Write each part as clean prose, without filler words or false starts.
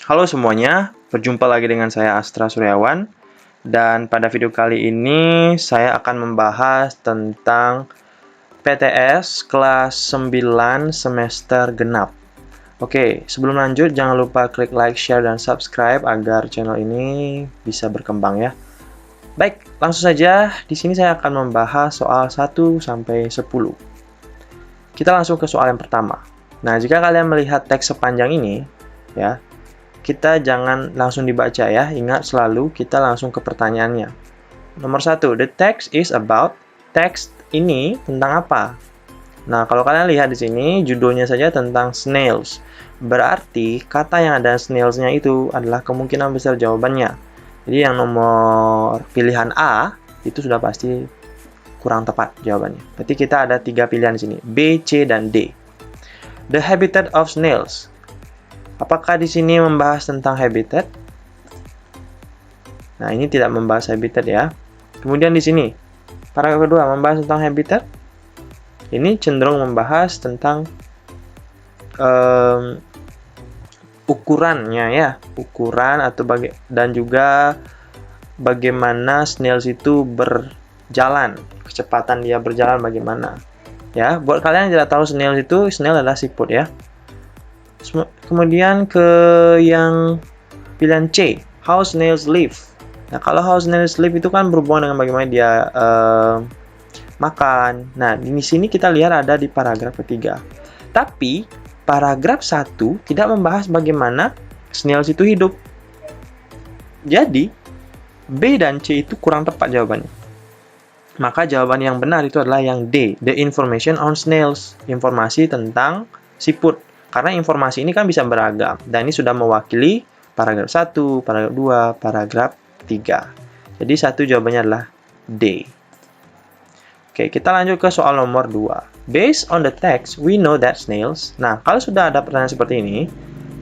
Halo semuanya, berjumpa lagi dengan saya Astra Suryawan. Dan pada video kali ini saya akan membahas tentang PTS kelas 9 semester genap. Oke, sebelum lanjut jangan lupa klik like, share, dan subscribe agar channel ini bisa berkembang ya. Baik, langsung saja di sini saya akan membahas soal 1 sampai 10. Kita langsung ke soal yang pertama. Nah, jika kalian melihat teks sepanjang ini ya, kita jangan langsung dibaca ya. Ingat selalu kita langsung ke pertanyaannya. Nomor 1, the text is about. Teks ini tentang apa? Nah, kalau kalian lihat di sini judulnya saja tentang snails. Berarti kata yang ada snails-nya itu adalah kemungkinan besar jawabannya. Jadi yang nomor pilihan A itu sudah pasti kurang tepat jawabannya. Berarti kita ada 3 pilihan di sini, B, C, dan D. The habitat of snails. Apakah di sini membahas tentang habitat? Nah, ini tidak membahas habitat ya. Kemudian di sini, paragraf kedua membahas tentang habitat. Ini cenderung membahas tentang ukurannya ya, ukuran atau dan juga bagaimana snails itu berjalan, kecepatan dia berjalan bagaimana. Ya, buat kalian yang tidak tahu snail adalah siput ya. Kemudian ke yang pilihan C, how snails live. Nah, kalau how snails live itu kan berhubungan dengan bagaimana dia makan. Nah, di sini kita lihat ada di paragraf ketiga. Tapi paragraf 1 tidak membahas bagaimana snails itu hidup. Jadi B dan C itu kurang tepat jawabannya. Maka jawaban yang benar itu adalah yang D, the information on snails, informasi tentang siput. Karena informasi ini kan bisa beragam. Dan ini sudah mewakili paragraf 1, paragraf 2, paragraf 3. Jadi satu jawabannya adalah D. Oke, kita lanjut ke soal nomor 2. Based on the text, we know that snails. Nah, kalau sudah ada pertanyaan seperti ini,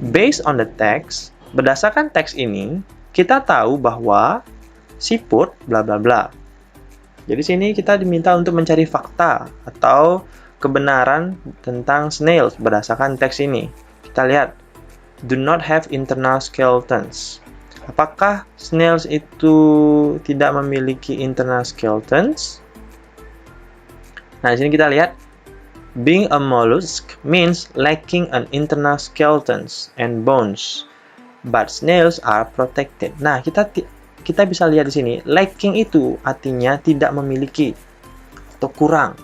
based on the text, berdasarkan teks ini, kita tahu bahwa siput bla bla bla. Jadi sini kita diminta untuk mencari fakta atau kebenaran tentang snails berdasarkan teks ini. Kita lihat, do not have internal skeletons. Apakah snails itu tidak memiliki internal skeletons? Nah, di sini kita lihat, being a mollusk means lacking an internal skeletons and bones, but snails are protected. Nah, kita bisa lihat di sini, lacking itu artinya tidak memiliki atau kurang.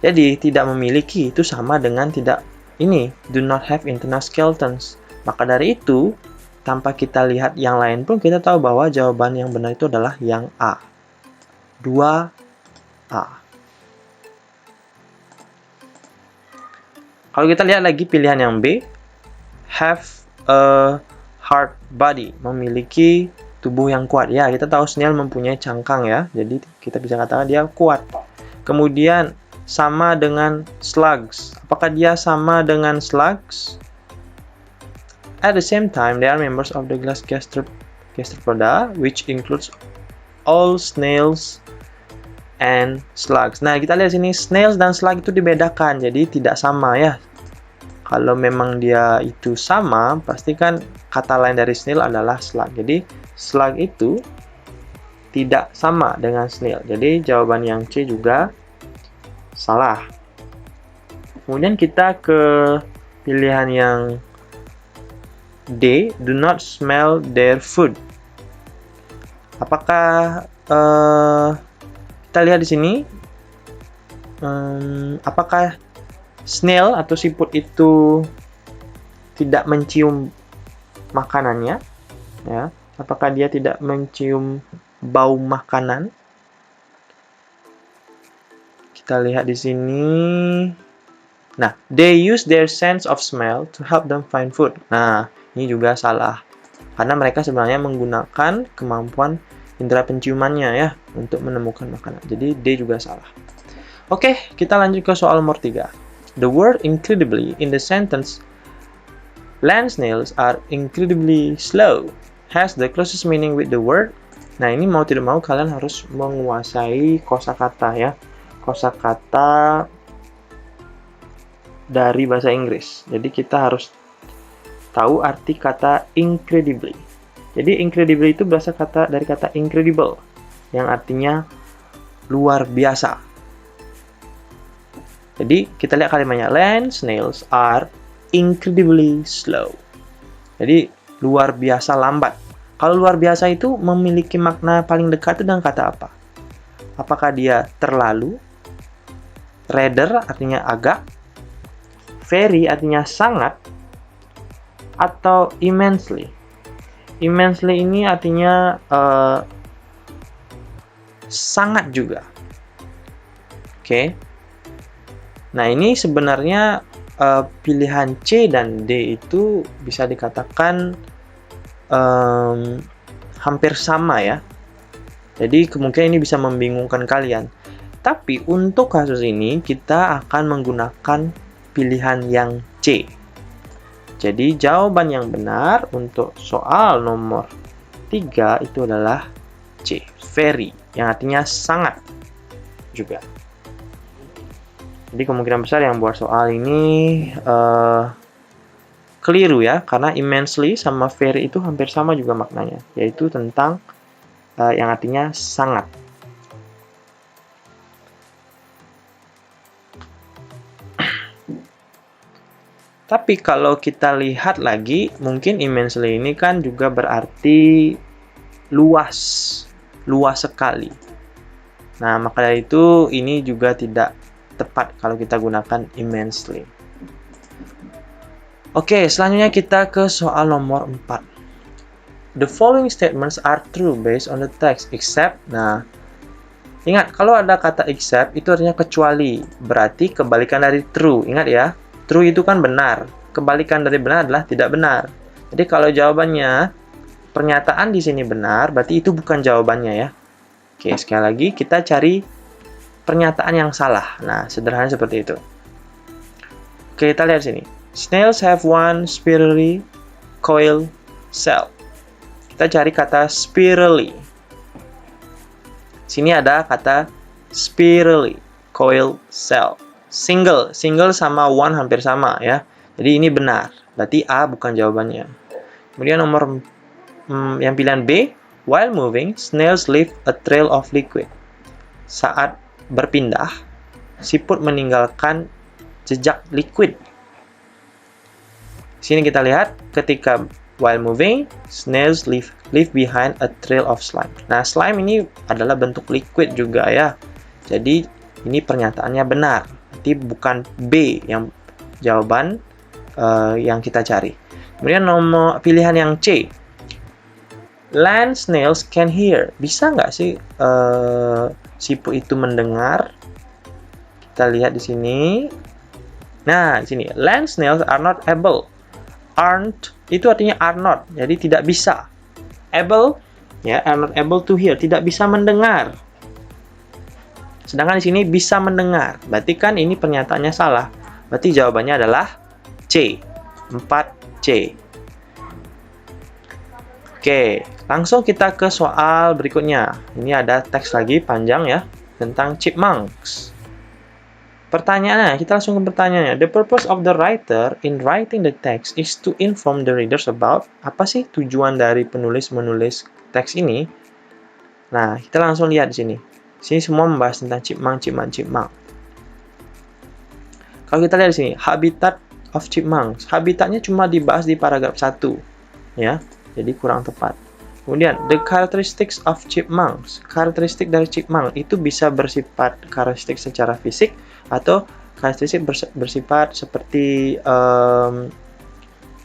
Jadi, tidak memiliki itu sama dengan tidak ini, do not have internal skeletons. Maka dari itu, tanpa kita lihat yang lain pun, kita tahu bahwa jawaban yang benar itu adalah yang A. 2A. Kalau kita lihat lagi pilihan yang B, have a hard body, memiliki tubuh yang kuat. Ya, kita tahu snail mempunyai cangkang ya, jadi kita bisa katakan dia kuat. Kemudian, sama dengan slugs. Apakah dia sama dengan slugs? At the same time, they are members of the class Gastropoda, which includes all snails and slugs. Nah, kita lihat sini, snails dan slug itu dibedakan, jadi tidak sama ya. Kalau memang dia itu sama, pasti kan kata lain dari snail adalah slug. Jadi, slug itu tidak sama dengan snail. Jadi, jawaban yang C juga salah. Kemudian kita ke pilihan yang D, do not smell their food. Apakah kita lihat di sini, apakah snail atau siput itu tidak mencium makanannya? Ya, apakah dia tidak mencium bau makanan? Kita lihat di sini. Nah, they use their sense of smell to help them find food. Nah, ini juga salah. Karena mereka sebenarnya menggunakan kemampuan indera penciumannya ya untuk menemukan makanan. Jadi D juga salah. Oke, kita lanjut ke soal nomor 3. The word incredibly in the sentence land snails are incredibly slow has the closest meaning with the word. Nah, ini mau tidak mau kalian harus menguasai kosakata ya. Kosakata dari bahasa Inggris. Jadi kita harus tahu arti kata incredibly. Jadi incredibly itu berasal dari kata incredible, yang artinya luar biasa. Jadi kita lihat kalimatnya, land snails are incredibly slow. Jadi luar biasa lambat. Kalau luar biasa itu memiliki makna paling dekat itu dengan kata apa? Apakah dia terlalu, rather artinya agak, very artinya sangat, atau immensely? Immensely ini artinya sangat juga. Oke. Nah, ini sebenarnya pilihan C dan D itu bisa dikatakan hampir sama ya. Jadi kemungkinan ini bisa membingungkan kalian. Tapi untuk kasus ini kita akan menggunakan pilihan yang C. Jadi jawaban yang benar untuk soal nomor 3 itu adalah C, very, yang artinya sangat juga. Jadi kemungkinan besar yang buat soal ini keliru ya, karena immensely sama very itu hampir sama juga maknanya, yaitu tentang yang artinya sangat. Tapi kalau kita lihat lagi, mungkin immensely ini kan juga berarti luas sekali. Nah, maka dari itu ini juga tidak tepat kalau kita gunakan immensely. Oke, selanjutnya kita ke soal nomor 4. The following statements are true based on the text except. Nah, ingat kalau ada kata except itu artinya kecuali, berarti kebalikan dari true. Ingat ya. True itu kan benar. Kebalikan dari benar adalah tidak benar. Jadi kalau jawabannya pernyataan di sini benar, berarti itu bukan jawabannya ya. Oke, sekali lagi kita cari pernyataan yang salah. Nah, sederhana seperti itu. Oke, kita lihat sini. Snails have one spirally coiled cell. Kita cari kata spirally. Sini ada kata spirally coiled cell. Single sama one hampir sama ya. Jadi ini benar. Berarti A bukan jawabannya. Kemudian nomor yang pilihan B, while moving, snails leave a trail of liquid. Saat berpindah, siput meninggalkan jejak liquid. Sini kita lihat ketika while moving, snails leave behind a trail of slime. Nah, slime ini adalah bentuk liquid juga ya. Jadi ini pernyataannya benar. Berarti bukan B yang jawaban yang kita cari. Kemudian nomor pilihan yang C. Land snails can hear. Bisa nggak sih siput itu mendengar? Kita lihat di sini. Nah, di sini land snails are not able. Aren't itu artinya are not. Jadi tidak bisa. Able ya, are not able to hear, tidak bisa mendengar. Sedangkan di sini bisa mendengar. Berarti kan ini pernyataannya salah. Berarti jawabannya adalah C. 4C. Oke, langsung kita ke soal berikutnya. Ini ada teks lagi panjang ya tentang chipmunks. Pertanyaannya, kita langsung ke pertanyaannya. The purpose of the writer in writing the text is to inform the readers about. Apa sih tujuan dari penulis menulis teks ini? Nah, kita langsung lihat di sini. Sini semua membahas tentang chipmunk. Kalau kita lihat di sini, habitat of chipmunks. Habitatnya cuma dibahas di paragraf 1. Ya, jadi kurang tepat. Kemudian, the characteristics of chipmunks. Karakteristik dari chipmunk itu bisa bersifat karakteristik secara fisik atau karakteristik bersifat seperti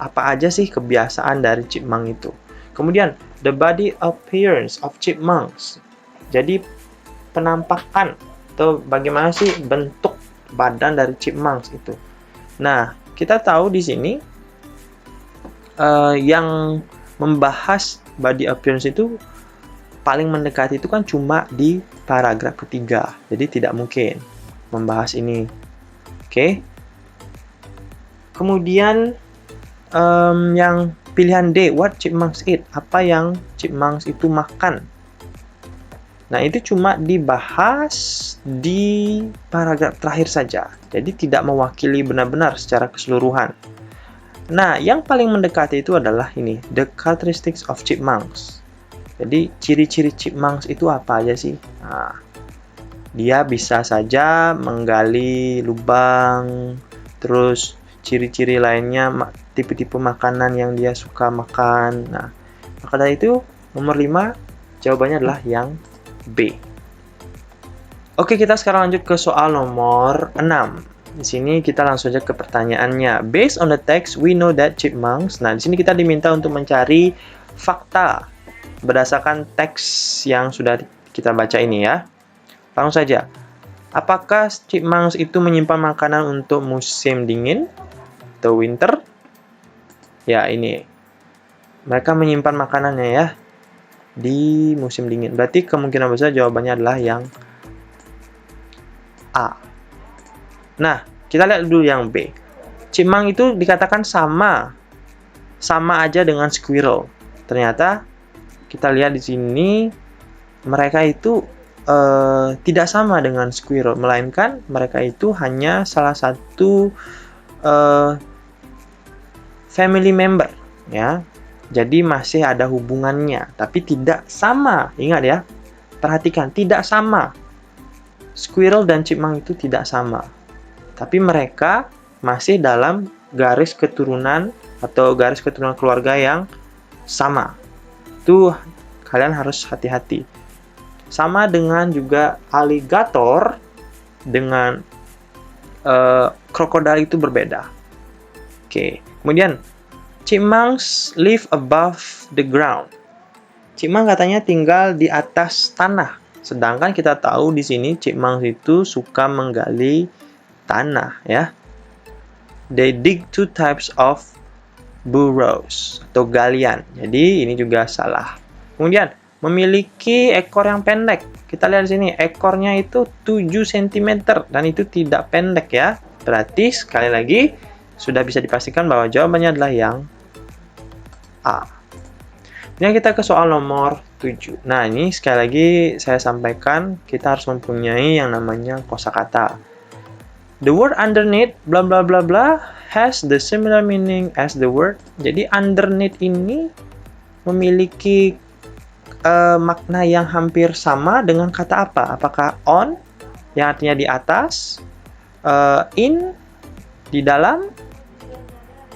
apa aja sih kebiasaan dari chipmunk itu. Kemudian, the body appearance of chipmunks. Jadi, penampakan atau bagaimana sih bentuk badan dari chipmunks itu. Nah, kita tahu di sini yang membahas body appearance itu paling mendekati itu kan cuma di paragraf ketiga. Jadi tidak mungkin membahas ini. Oke. Kemudian yang pilihan D, what chipmunks eat? Apa yang chipmunks itu makan? Nah, itu cuma dibahas di paragraf terakhir saja. Jadi tidak mewakili benar-benar secara keseluruhan. Nah, yang paling mendekati itu adalah ini, the characteristics of chipmunks. Jadi, ciri-ciri chipmunks itu apa aja sih? Nah, dia bisa saja menggali lubang, terus ciri-ciri lainnya, tipe-tipe makanan yang dia suka makan. Nah, maka dari itu, nomor 5, jawabannya adalah yang B. Oke, kita sekarang lanjut ke soal nomor 6. Di sini kita langsung aja ke pertanyaannya. Based on the text, we know that chipmunks. Nah, di sini kita diminta untuk mencari fakta berdasarkan teks yang sudah kita baca ini ya. Langsung saja. Apakah chipmunks itu menyimpan makanan untuk musim dingin atau winter? Ya, ini. Mereka menyimpan makanannya ya di musim dingin. Berarti kemungkinan besar jawabannya adalah yang A. Nah, kita lihat dulu yang B. Chipmunk itu dikatakan sama aja dengan squirrel. Ternyata kita lihat di sini mereka itu tidak sama dengan squirrel, melainkan mereka itu hanya salah satu family member, ya. Jadi masih ada hubungannya, tapi tidak sama. Ingat ya, perhatikan, tidak sama. Squirrel dan chipmunk itu tidak sama. Tapi mereka masih dalam garis keturunan atau garis keturunan keluarga yang sama. Itu kalian harus hati-hati. Sama dengan juga alligator dengan krokodil itu berbeda. Oke. Kemudian chipmunks live above the ground. Chipmunk katanya tinggal di atas tanah. Sedangkan kita tahu di sini chipmunks itu suka menggali tanah ya. They dig 2 types of burrows atau galian. Jadi ini juga salah. Kemudian memiliki ekor yang pendek. Kita lihat di sini ekornya itu 7 cm dan itu tidak pendek ya. Berarti sekali lagi sudah bisa dipastikan bahwa jawabannya adalah yang A. Ini kita ke soal nomor 7. Nah, ini sekali lagi saya sampaikan kita harus mempunyai yang namanya kosakata. The word underneath bla bla bla bla has the similar meaning as the word. Jadi underneath ini memiliki makna yang hampir sama dengan kata apa? Apakah on yang artinya di atas, in di dalam,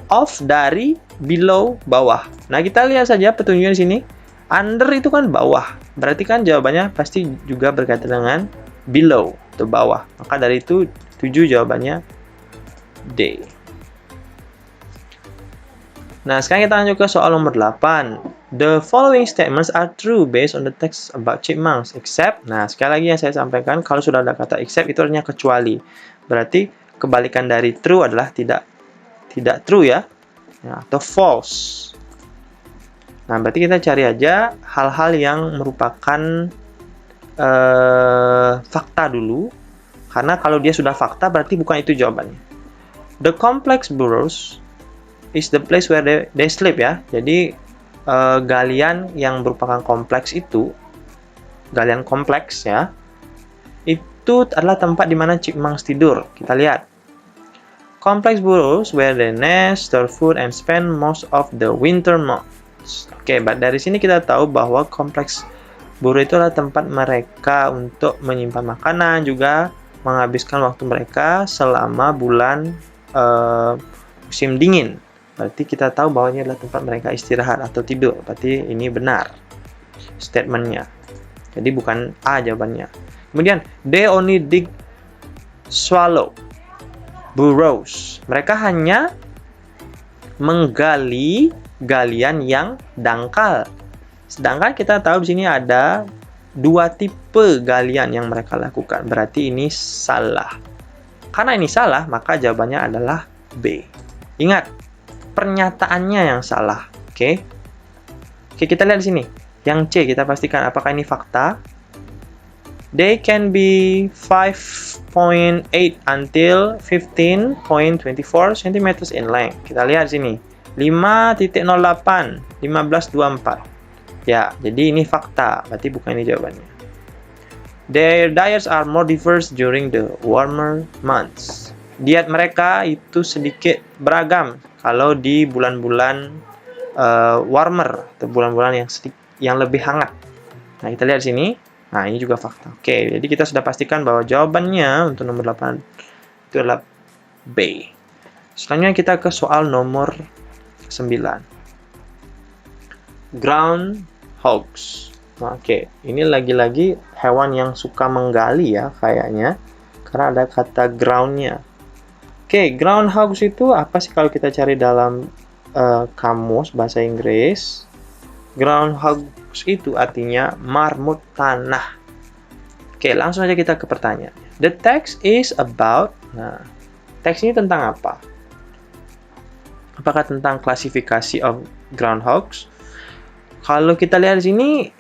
off dari, below bawah. Nah, kita lihat saja petunjuknya di sini. Under itu kan bawah. Berarti kan jawabannya pasti juga berkaitan dengan below atau bawah. Maka dari itu 7 jawabannya D. Nah, sekarang kita lanjut ke soal nomor 8. The following statements are true based on the text about chipmunks, except. Nah, sekali lagi yang saya sampaikan, kalau sudah ada kata except itu artinya kecuali. Berarti kebalikan dari true adalah tidak true ya. Nah, atau false. Nah, berarti kita cari aja hal-hal yang merupakan fakta dulu. Karena kalau dia sudah fakta, berarti bukan itu jawabannya. The complex burrows is the place where they sleep ya. Jadi, galian yang berupakan kompleks itu, galian kompleks ya, itu adalah tempat di mana chipmunks tidur. Kita lihat. Complex burrows where they nest, store food, and spend most of the winter months. Oke, dari sini kita tahu bahwa kompleks burrow itu adalah tempat mereka untuk menyimpan makanan, juga menghabiskan waktu mereka selama bulan musim dingin. Berarti kita tahu bahwa ini adalah tempat mereka istirahat atau tidur. Berarti ini benar statementnya. Jadi bukan A jawabannya. Kemudian, they only dig swallow burrows. Mereka hanya menggali galian yang dangkal. Sedangkan kita tahu di sini ada 2 tipe galian yang mereka lakukan. Berarti ini salah. Karena ini salah, maka jawabannya adalah B. Ingat, pernyataannya yang salah. Oke, kita lihat di sini. Yang C kita pastikan apakah ini fakta. They can be 5.8 until 15.24 cm in length. Kita lihat di sini. 5.08, 15.24. Ya, jadi ini fakta, berarti bukan ini jawabannya. Their diets are more diverse during the warmer months. Diet mereka itu sedikit beragam kalau di bulan-bulan warmer atau bulan-bulan yang lebih hangat. Nah, kita lihat sini. Nah, ini juga fakta. Oke, jadi kita sudah pastikan bahwa jawabannya untuk nomor 8 itu adalah B. Selanjutnya kita ke soal nomor 9. Groundhogs. Oke, ini lagi-lagi hewan yang suka menggali ya kayaknya. Karena ada kata ground-nya. Oke, groundhogs itu apa sih kalau kita cari dalam kamus bahasa Inggris? Groundhogs itu artinya marmut tanah. Oke, langsung aja kita ke pertanyaan. The text is about. Nah, teks ini tentang apa? Apakah tentang klasifikasi of groundhogs? Kalau kita lihat di sini,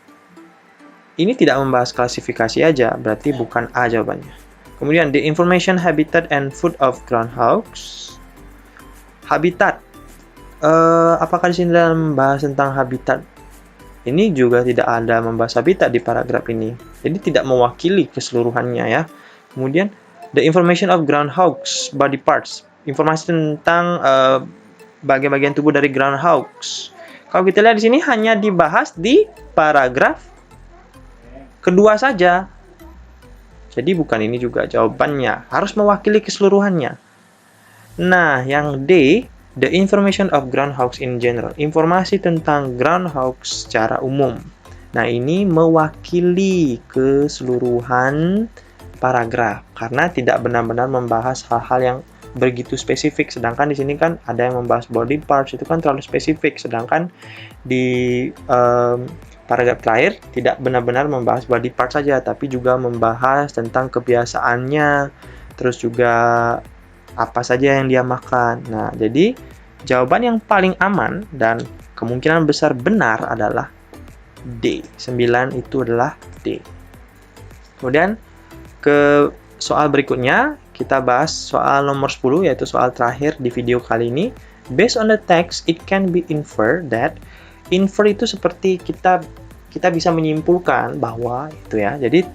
ini tidak membahas klasifikasi aja, berarti bukan A jawabannya. Kemudian, the information, habitat, and food of groundhogs. Habitat. Apakah di sini dalam membahas tentang habitat? Ini juga tidak ada membahas habitat di paragraf ini. Jadi tidak mewakili keseluruhannya ya. Kemudian, the information of groundhogs body parts. Informasi tentang bagian-bagian tubuh dari groundhogs. Kalau kita lihat di sini hanya dibahas di paragraf kedua saja. Jadi bukan ini juga jawabannya. Harus mewakili keseluruhannya. Nah, yang D, the information of groundhogs in general. Informasi tentang groundhogs secara umum. Nah, ini mewakili keseluruhan paragraf. Karena tidak benar-benar membahas hal-hal yang begitu spesifik. Sedangkan di sini kan ada yang membahas body parts, itu kan terlalu spesifik. Sedangkan di paragraf terakhir tidak benar-benar membahas body parts saja, tapi juga membahas tentang kebiasaannya, terus juga apa saja yang dia makan. Nah, jadi jawaban yang paling aman dan kemungkinan besar benar adalah D. 9 itu adalah D. Kemudian ke soal berikutnya, kita bahas soal nomor 10, yaitu soal terakhir di video kali ini. Based on the text, it can be inferred that. Infer itu seperti kita bisa menyimpulkan bahwa itu ya. Jadi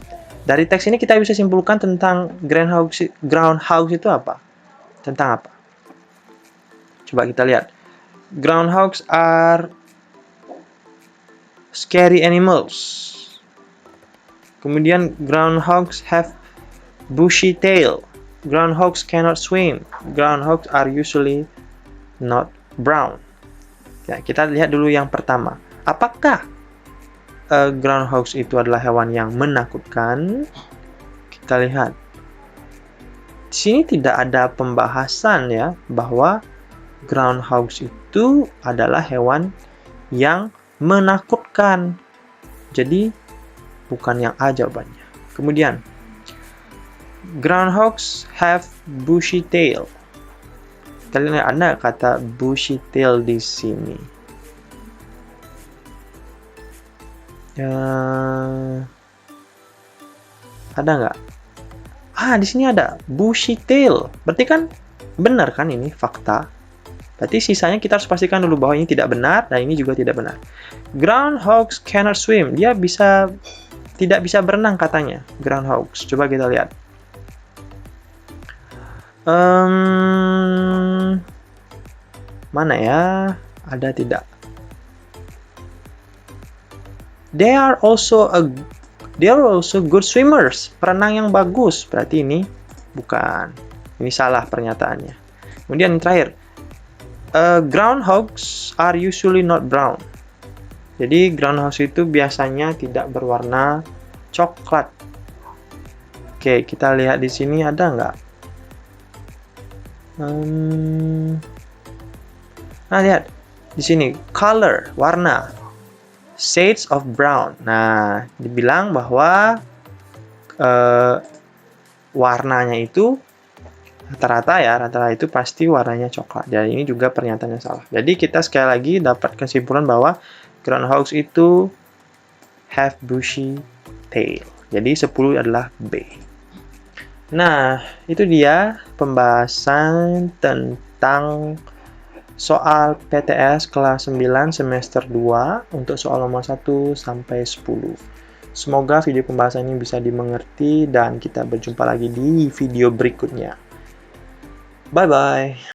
dari teks ini kita bisa simpulkan tentang groundhogs itu apa? Tentang apa? Coba kita lihat. Groundhogs are scary animals. Kemudian groundhogs have bushy tail. Groundhogs cannot swim. Groundhogs are usually not brown. Ya, kita lihat dulu yang pertama. Apakah groundhogs itu adalah hewan yang menakutkan? Kita lihat. Di sini tidak ada pembahasan ya bahwa groundhogs itu adalah hewan yang menakutkan. Jadi bukan yang A jawabannya. Kemudian groundhogs have bushy tail. Kita lihat ada kata bushy tail di sini. Ada nggak? Di sini ada bushy tail. Berarti kan benar kan ini fakta. Berarti sisanya kita harus pastikan dulu bahwa ini tidak benar dan ini juga tidak benar. Groundhogs cannot swim. Dia tidak bisa berenang katanya. Groundhogs. Coba kita lihat. Mana ya? Ada tidak? They are also good swimmers. Perenang yang bagus. Berarti ini bukan. Ini salah pernyataannya. Kemudian yang terakhir. Groundhogs are usually not brown. Jadi groundhogs itu biasanya tidak berwarna coklat. Oke, kita lihat di sini ada nggak? Lihat di sini color, warna, shades of brown. Nah, dibilang bahwa warnanya itu rata-rata itu pasti warnanya coklat. Dan ini juga pernyataan yang salah. Jadi kita sekali lagi dapat kesimpulan bahwa groundhogs itu have bushy tail. Jadi 10 adalah B. Nah, itu dia pembahasan tentang soal PTS kelas 9 semester 2 untuk soal nomor 1 sampai 10. Semoga video pembahasan ini bisa dimengerti dan kita berjumpa lagi di video berikutnya. Bye-bye.